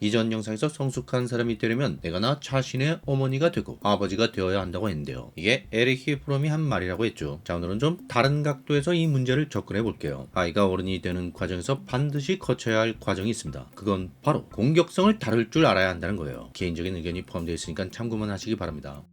이전 영상에서 성숙한 사람이 되려면 내가 나 자신의 어머니가 되고 아버지가 되어야 한다고 했는데요. 이게 에리히 프롬이 한 말이라고 했죠. 자, 오늘은 좀 다른 각도에서 이 문제를 접근해 볼게요. 아이가 어른이 되는 과정에서 반드시 거쳐야 할 과정이 있습니다. 그건 바로 공격성을 다룰 줄 알아야 한다는 거예요. 개인적인 의견이 포함되어 있으니까 참고만 하시기 바랍니다.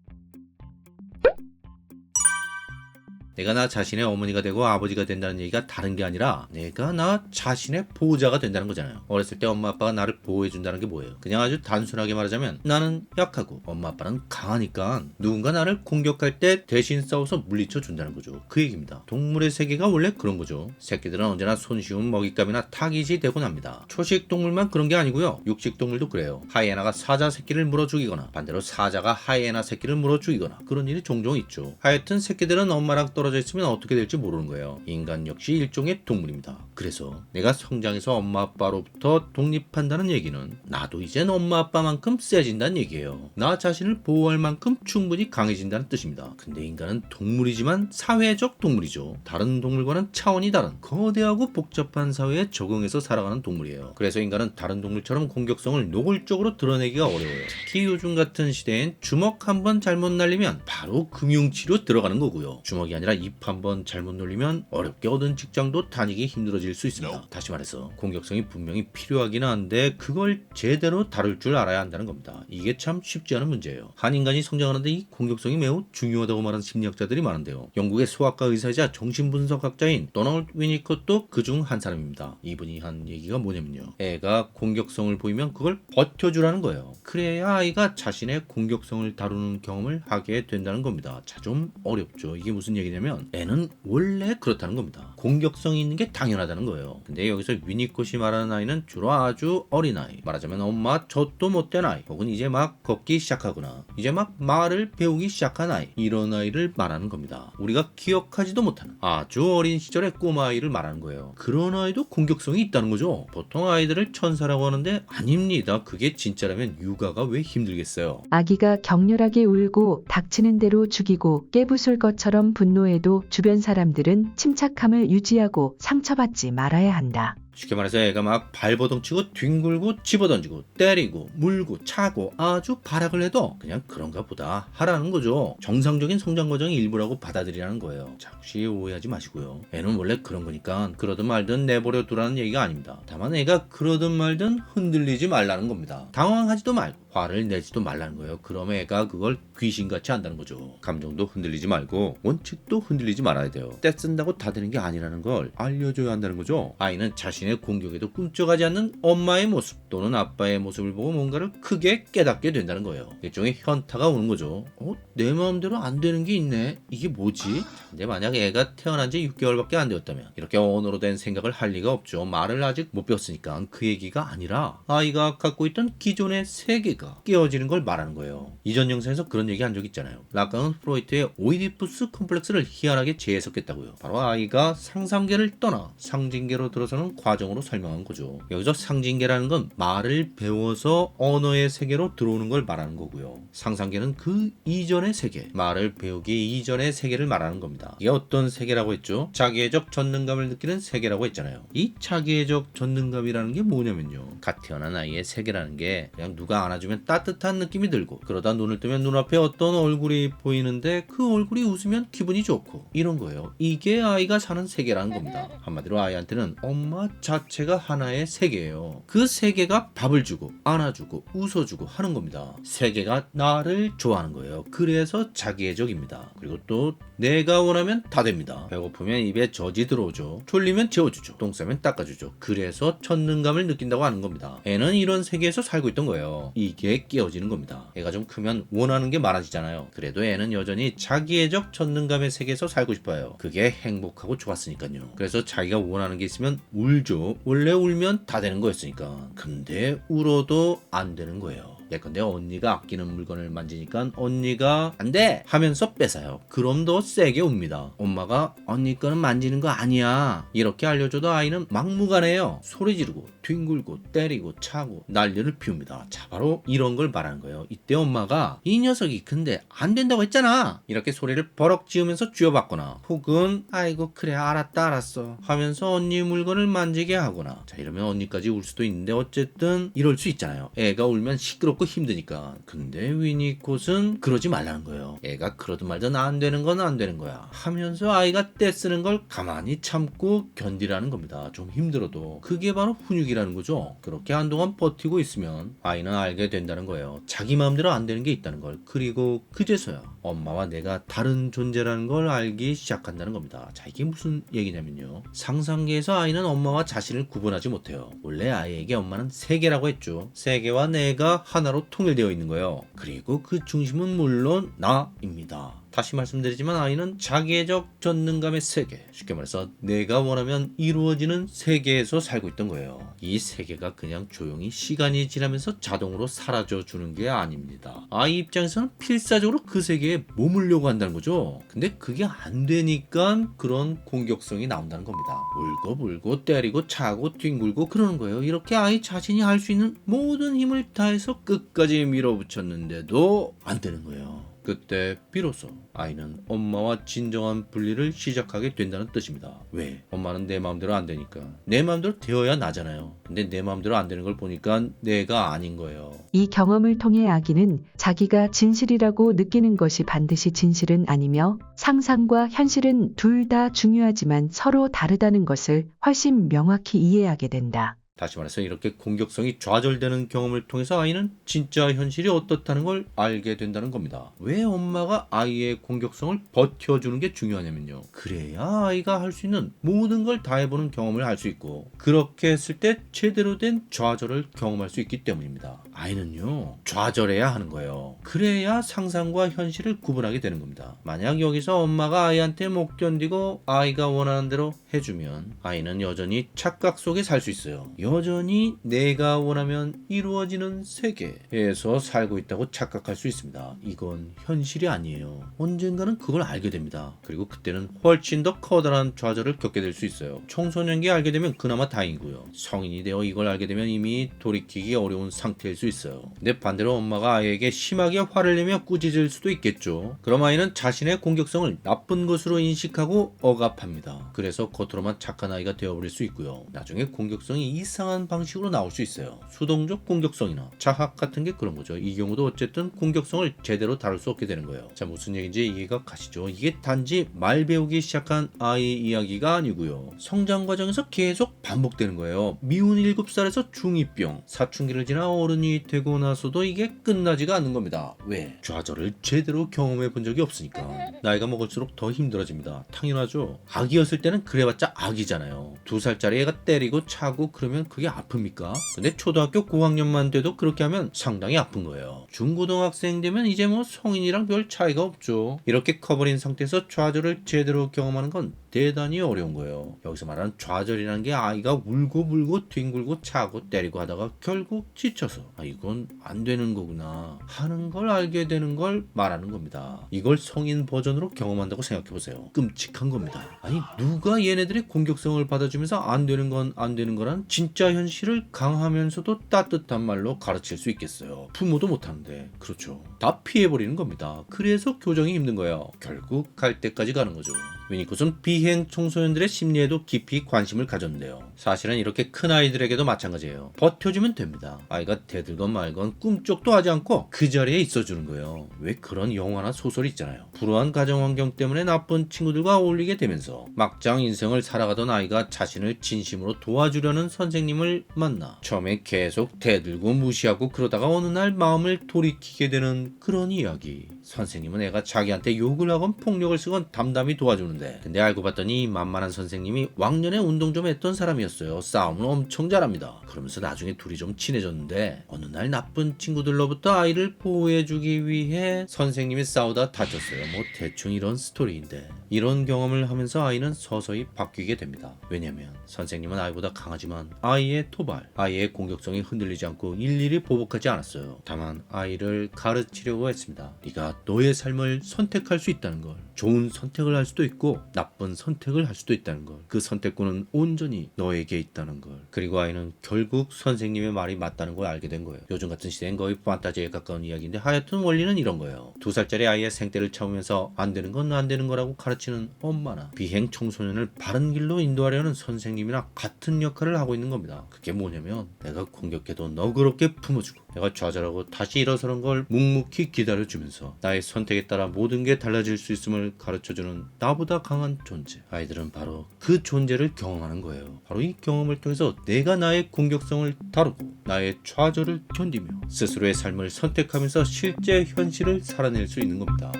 내가 나 자신의 어머니가 되고 아버지가 된다는 얘기가 다른 게 아니라 내가 나 자신의 보호자가 된다는 거잖아요. 어렸을 때 엄마 아빠가 나를 보호해준다는 게 뭐예요? 그냥 아주 단순하게 말하자면 나는 약하고 엄마 아빠는 강하니까 누군가 나를 공격할 때 대신 싸워서 물리쳐 준다는 거죠. 그 얘기입니다. 동물의 세계가 원래 그런 거죠. 새끼들은 언제나 손쉬운 먹잇감이나 타깃이 되곤 합니다. 초식 동물만 그런 게 아니고요. 육식 동물도 그래요. 하이에나가 사자 새끼를 물어 죽이거나 반대로 사자가 하이에나 새끼를 물어 죽이거나 그런 일이 종종 있죠. 하여튼 새끼들은 엄마랑 떨어져 있으면 어떻게 될지 모르는 거예요. 인간 역시 일종의 동물입니다. 그래서 내가 성장해서 엄마 아빠로부터 독립한다는 얘기는 나도 이젠 엄마 아빠만큼 세진다는 얘기예요. 나 자신을 보호할 만큼 충분히 강해진다는 뜻입니다. 근데 인간은 동물이지만 사회적 동물이죠. 다른 동물과는 차원이 다른 거대하고 복잡한 사회에 적응해서 살아가는 동물이에요. 그래서 인간은 다른 동물처럼 공격성을 노골적으로 드러내기가 어려워요. 특히 요즘 같은 시대엔 주먹 한번 잘못 날리면 바로 금융치료 들어가는 거고요. 주먹이 아니라 입 한번 잘못 놀리면 어렵게 얻은 직장도 다니기 힘들어질 수 있습니다. 다시 말해서 공격성이 분명히 필요하긴 한데 그걸 제대로 다룰 줄 알아야 한다는 겁니다. 이게 참 쉽지 않은 문제예요. 한 인간이 성장하는데 이 공격성이 매우 중요하다고 말하는 심리학자들이 많은데요. 영국의 소아과 의사이자 정신분석학자인 도널드 위니콧도 그중 한 사람입니다. 이분이 한 얘기가 뭐냐면요. 애가 공격성을 보이면 그걸 버텨주라는 거예요. 그래야 아이가 자신의 공격성을 다루는 경험을 하게 된다는 겁니다. 자, 좀 어렵죠. 이게 무슨 얘기냐면 애는 원래 그렇다는 겁니다. 공격성이 있는 게 당연하다는 거예요. 근데 여기서 위니콧이 말하는 아이는 주로 아주 어린 아이, 말하자면 엄마 젖도 못 된 아이, 혹은 이제 막 걷기 시작하거나 이제 막 말을 배우기 시작한 아이, 이런 아이를 말하는 겁니다. 우리가 기억하지도 못하는 아주 어린 시절의 꼬마아이를 말하는 거예요. 그런 아이도 공격성이 있다는 거죠. 보통 아이들을 천사라고 하는데 아닙니다. 그게 진짜라면 육아가 왜 힘들겠어요. 아기가 격렬하게 울고 닥치는 대로 죽이고 깨부술 것처럼 분노해도 주변 사람들은 침착함을 유지하고 상처받지 말아야 한다. 쉽게 말해서 애가 막 발버둥치고 뒹굴고 집어던지고 때리고 물고 차고 아주 발악을 해도 그냥 그런가 보다 하라는 거죠. 정상적인 성장 과정의 일부라고 받아들이라는 거예요. 자, 혹시 오해하지 마시고요. 애는 원래 그런 거니까 그러든 말든 내버려 두라는 얘기가 아닙니다. 다만 애가 그러든 말든 흔들리지 말라는 겁니다. 당황하지도 말고 화를 내지도 말라는 거예요. 그럼 애가 그걸 귀신같이 한다는 거죠. 감정도 흔들리지 말고 원칙도 흔들리지 말아야 돼요. 떼쓴다고 다 되는 게 아니라는 걸 알려줘야 한다는 거죠. 아이는 자신의 공격에도 꿈쩍하지 않는 엄마의 모습 또는 아빠의 모습을 보고 뭔가를 크게 깨닫게 된다는 거예요. 일종의 현타가 오는 거죠. 내 마음대로 안 되는 게 있네. 이게 뭐지? 근데 만약 애가 태어난 지 6개월밖에 안 되었다면 이렇게 언어로 된 생각을 할 리가 없죠. 말을 아직 못 배웠으니까. 그 얘기가 아니라 아이가 갖고 있던 기존의 세계가 깨어지는 걸 말하는 거예요. 이전 영상에서 그런 얘기 한 적 있잖아요. 라강은 프로이트의 오이디푸스 컴플렉스를 희한하게 재해석했다고요. 바로 아이가 상상계를 떠나 상징계로 들어서는 과정으로 설명한 거죠. 여기서 상징계라는 건 말을 배워서 언어의 세계로 들어오는 걸 말하는 거고요. 상상계는 그 이전의 세계, 말을 배우기 이전의 세계를 말하는 겁니다. 이게 어떤 세계라고 했죠? 자기애적 전능감을 느끼는 세계라고 했잖아요. 이 자기애적 전능감이라는 게 뭐냐면요. 갓 태어난 아이의 세계라는 게 그냥 누가 안아주면 따뜻한 느낌이 들고 그러다 눈을 뜨면 눈앞에 어떤 얼굴이 보이는데 그 얼굴이 웃으면 기분이 좋고 이런 거예요. 이게 아이가 사는 세계라는 겁니다. 한마디로 아이한테는 엄마 자체가 하나의 세계예요. 그 세계가 밥을 주고 안아주고 웃어주고 하는 겁니다. 세계가 나를 좋아하는 거예요. 그래서 자기애적입니다. 그리고 또 내가 원하면 다 됩니다. 배고프면 입에 젖이 들어오죠. 졸리면 재워주죠. 똥 싸면 닦아주죠. 그래서 천능감을 느낀다고 하는 겁니다. 애는 이런 세계에서 살고 있던 거예요. 이게 깨어지는 겁니다. 애가 좀 크면 원하는 게 많아지잖아요. 그래도 애는 여전히 자기애적 천능감의 세계에서 살고 싶어요. 그게 행복하고 좋았으니까요. 그래서 자기가 원하는 게 있으면 울죠. 원래 울면 다 되는 거였으니까. 근데 울어도 안 되는 거예요. 예컨대 언니가 아끼는 물건을 만지니까 언니가 안 돼! 하면서 뺏어요. 그럼 더 세게 웁니다. 엄마가 언니 거는 만지는 거 아니야 이렇게 알려줘도 아이는 막무가내예요. 소리 지르고 뒹굴고 때리고 차고 난리를 피웁니다. 자, 바로 이런 걸 말하는 거예요. 이때 엄마가 이 녀석이 근데 안 된다고 했잖아 이렇게 소리를 버럭 지으면서 쥐어받거나 혹은 아이고 그래 알았다 알았어 하면서 언니 물건을 만지게 하거나, 자 이러면 언니까지 울 수도 있는데 어쨌든 이럴 수 있잖아요. 애가 울면 시끄럽고 힘드니까. 근데 위니콧은 그러지 말라는 거예요. 애가 그러든 말든 안 되는 건 안 되는 거야 하면서 아이가 떼쓰는 걸 가만히 참고 견디라는 겁니다. 좀 힘들어도. 그게 바로 훈육이라는 거죠. 그렇게 한동안 버티고 있으면 아이는 알게 된다는 거예요. 자기 마음대로 안 되는 게 있다는 걸. 그리고 그제서야 엄마와 내가 다른 존재라는 걸 알기 시작한다는 겁니다. 자, 이게 무슨 얘기냐면요, 상상계에서 아이는 엄마와 자신을 구분하지 못해요. 원래 아이에게 엄마는 세계라고 했죠. 세계와 내가 하나로 통일되어 있는 거예요. 그리고 그 중심은 물론 나입니다. 다시 말씀드리지만 아이는 자기애적 전능감의 세계, 쉽게 말해서 내가 원하면 이루어지는 세계에서 살고 있던 거예요. 이 세계가 그냥 조용히 시간이 지나면서 자동으로 사라져 주는 게 아닙니다. 아이 입장에서는 필사적으로 그 세계에 머물려고 한다는 거죠. 근데 그게 안 되니까 그런 공격성이 나온다는 겁니다. 울고 때리고 차고 뒹굴고 그러는 거예요. 이렇게 아이 자신이 할 수 있는 모든 힘을 다해서 끝까지 밀어붙였는데도 안 되는 거예요. 그때 비로소 아이는 엄마와 진정한 분리를 시작하게 된다는 뜻입니다. 왜? 엄마는 내 마음대로 안 되니까. 내 마음대로 되어야 나잖아요. 근데 내 마음대로 안 되는 걸 보니까 내가 아닌 거예요. 이 경험을 통해 아기는 자기가 진실이라고 느끼는 것이 반드시 진실은 아니며 상상과 현실은 둘 다 중요하지만 서로 다르다는 것을 훨씬 명확히 이해하게 된다. 다시 말해서 이렇게 공격성이 좌절되는 경험을 통해서 아이는 진짜 현실이 어떻다는 걸 알게 된다는 겁니다. 왜 엄마가 아이의 공격성을 버텨주는 게 중요하냐면요, 그래야 아이가 할 수 있는 모든 걸 다 해보는 경험을 할 수 있고, 그렇게 했을 때 제대로 된 좌절을 경험할 수 있기 때문입니다. 아이는요, 좌절해야 하는 거예요. 그래야 상상과 현실을 구분하게 되는 겁니다. 만약 여기서 엄마가 아이한테 못 견디고 아이가 원하는 대로 해주면 아이는 여전히 착각 속에 살 수 있어요. 여전히 내가 원하면 이루어지는 세계에서 살고 있다고 착각할 수 있습니다. 이건 현실이 아니에요. 언젠가는 그걸 알게 됩니다. 그리고 그때는 훨씬 더 커다란 좌절을 겪게 될 수 있어요. 청소년기에 알게 되면 그나마 다행이고요. 성인이 되어 이걸 알게 되면 이미 돌이키기 어려운 상태일 수 있어요. 근데 반대로 엄마가 아이에게 심하게 화를 내며 꾸짖을 수도 있겠죠. 그럼 아이는 자신의 공격성을 나쁜 것으로 인식하고 억압합니다. 그래서 겉으로만 착한 아이가 되어버릴 수 있고요. 나중에 공격성이 이상한 방식으로 나올 수 있어요. 수동적 공격성이나 자학 같은 게 그런 거죠. 이 경우도 어쨌든 공격성을 제대로 다룰 수 없게 되는 거예요. 자, 무슨 얘기인지 이해가 가시죠? 이게 단지 말 배우기 시작한 아이 이야기가 아니고요, 성장 과정에서 계속 반복되는 거예요. 미운 7살에서 중2병, 사춘기를 지나 어른이 되고 나서도 이게 끝나지가 않는 겁니다. 왜? 좌절을 제대로 경험해 본 적이 없으니까. 나이가 먹을수록 더 힘들어집니다. 당연하죠. 아기였을 때는 그래봤자 아기잖아요. 2살짜리 애가 때리고 차고 그러면 그게 아픕니까? 근데 초등학교 고학년만 돼도 그렇게 하면 상당히 아픈 거예요. 중고등학생 되면 이제 뭐 성인이랑 별 차이가 없죠. 이렇게 커버린 상태에서 좌절을 제대로 경험하는 건 대단히 어려운 거예요. 여기서 말하는 좌절이라는 게 아이가 울고 불고 뒹굴고 차고 때리고 하다가 결국 지쳐서 이건 안 되는 거구나 하는 걸 알게 되는 걸 말하는 겁니다. 이걸 성인 버전으로 경험한다고 생각해보세요. 끔찍한 겁니다. 아니, 누가 얘네들의 공격성을 받아주면서 안 되는 건 안 되는 거란 진짜 현실을 강하면서도 따뜻한 말로 가르칠 수 있겠어요. 부모도 못하는데. 그렇죠. 다 피해버리는 겁니다. 그래서 교정이 힘든 거예요. 결국 갈 때까지 가는 거죠. 위니콧은 비행 청소년들의 심리에도 깊이 관심을 가졌는데요. 사실은 이렇게 큰 아이들에게도 마찬가지예요. 버텨주면 됩니다. 아이가 대들건 말건 꿈쩍도 하지 않고 그 자리에 있어주는 거예요. 왜 그런 영화나 소설이 있잖아요. 불우한 가정환경 때문에 나쁜 친구들과 어울리게 되면서 막장 인생을 살아가던 아이가 자신을 진심으로 도와주려는 선생님을 만나 처음에 계속 대들고 무시하고 그러다가 어느 날 마음을 돌이키게 되는 그런 이야기. 선생님은 애가 자기한테 욕을 하건 폭력을 쓰건 담담히 도와주는데, 근데 알고 봤더니 이 만만한 선생님이 왕년에 운동 좀 했던 사람이었어요. 아니었어요. 싸움은 엄청 잘합니다. 그러면서 나중에 둘이 좀 친해졌는데 어느 날 나쁜 친구들로부터 아이를 보호해주기 위해 선생님이 싸우다 다쳤어요. 뭐 대충 이런 스토리인데 이런 경험을 하면서 아이는 서서히 바뀌게 됩니다. 왜냐면 선생님은 아이보다 강하지만 아이의 토발, 아이의 공격성이 흔들리지 않고 일일이 보복하지 않았어요. 다만 아이를 가르치려고 했습니다. 네가 너의 삶을 선택할 수 있다는 걸, 좋은 선택을 할 수도 있고 나쁜 선택을 할 수도 있다는 걸, 그 선택권은 온전히 너에게 있다는 걸. 그리고 아이는 결국 선생님의 말이 맞다는 걸 알게 된 거예요. 요즘 같은 시대엔 거의 판타지에 가까운 이야기인데 하여튼 원리는 이런 거예요. 2살짜리 아이의 생떼를 참으면서 안 되는 건 안 되는 거라고 가르치는 엄마나 비행 청소년을 바른 길로 인도하려는 선생님이나 같은 역할을 하고 있는 겁니다. 그게 뭐냐면 내가 공격해도 너그럽게 품어주고 내가 좌절하고 다시 일어서는 걸 묵묵히 기다려주면서 나의 선택에 따라 모든 게 달라질 수 있음을 가르쳐주는 나보다 강한 존재. 아이들은 바로 그 존재를 경험하는 거예요. 바로 이 경험을 통해서 내가 나의 공격성을 다루고 나의 좌절을 견디며 스스로의 삶을 선택하면서 실제 현실을 살아낼 수 있는 겁니다.